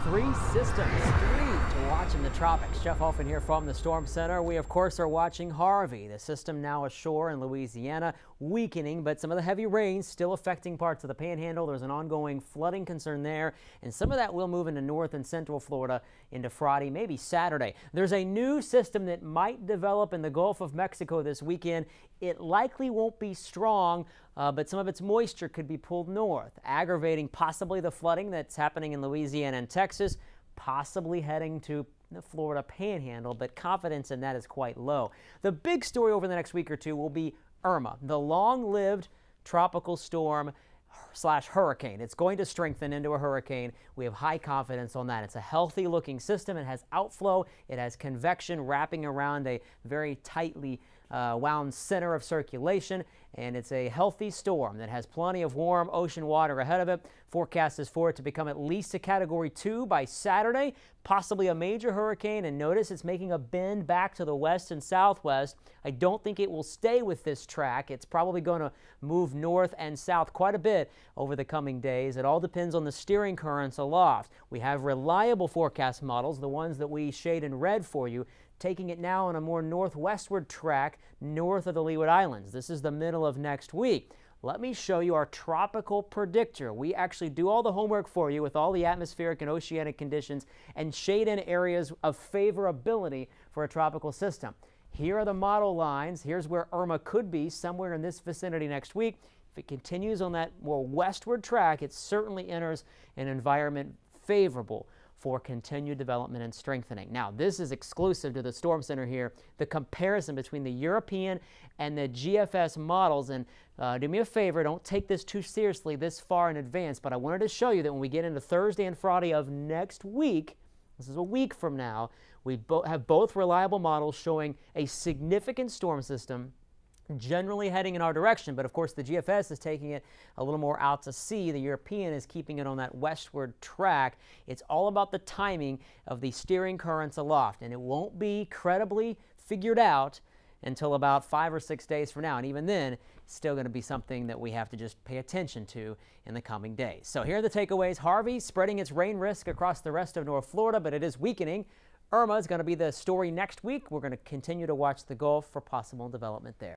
Three systems, three to watch in the tropics. Jeff Hoffman here from the Storm Center. We, of course, are watching Harvey, the system now ashore in Louisiana, weakening, but some of the heavy rains still affecting parts of the Panhandle. There's an ongoing flooding concern there, and some of that will move into north and central Florida into Friday, maybe Saturday. There's a new system that might develop in the Gulf of Mexico this weekend. It likely won't be strong, but some of its moisture could be pulled north, aggravating possibly the flooding that's happening in Louisiana and Texas, possibly heading to the Florida Panhandle, but confidence in that is quite low. The big story over the next week or two will be Irma, the long-lived tropical storm / hurricane. It's going to strengthen into a hurricane. We have high confidence on that. It's a healthy looking system. It has outflow. It has convection wrapping around a very tightly wound center of circulation, and it's a healthy storm that has plenty of warm ocean water ahead of it. Forecast is for it to become at least a Category 2 by Saturday, possibly a major hurricane, and notice it's making a bend back to the west and southwest. I don't think it will stay with this track. It's probably going to move north and south quite a bit over the coming days. It all depends on the steering currents aloft. We have reliable forecast models, the ones that we shade in red for you, taking it now on a more northwestward track north of the Leeward Islands. This is the middle of next week. Let me show you our tropical predictor. We actually do all the homework for you with all the atmospheric and oceanic conditions and shade in areas of favorability for a tropical system. Here are the model lines. Here's where Irma could be, somewhere in this vicinity next week. If it continues on that more westward track, it certainly enters an environment favorable for continued development and strengthening. Now, this is exclusive to the Storm Center here, the comparison between the European and the GFS models. And do me a favor, don't take this too seriously this far in advance, but I wanted to show you that when we get into Thursday and Friday of next week, this is a week from now, we have both reliable models showing a significant storm system generally heading in our direction, but of course the GFS is taking it a little more out to sea. The European is keeping it on that westward track. It's all about the timing of the steering currents aloft, and it won't be credibly figured out until about 5 or 6 days from now, and even then it's still going to be something that we have to just pay attention to in the coming days. So here are the takeaways. Harvey spreading its rain risk across the rest of North Florida, but it is weakening. Irma is going to be the story next week. We're going to continue to watch the Gulf for possible development there.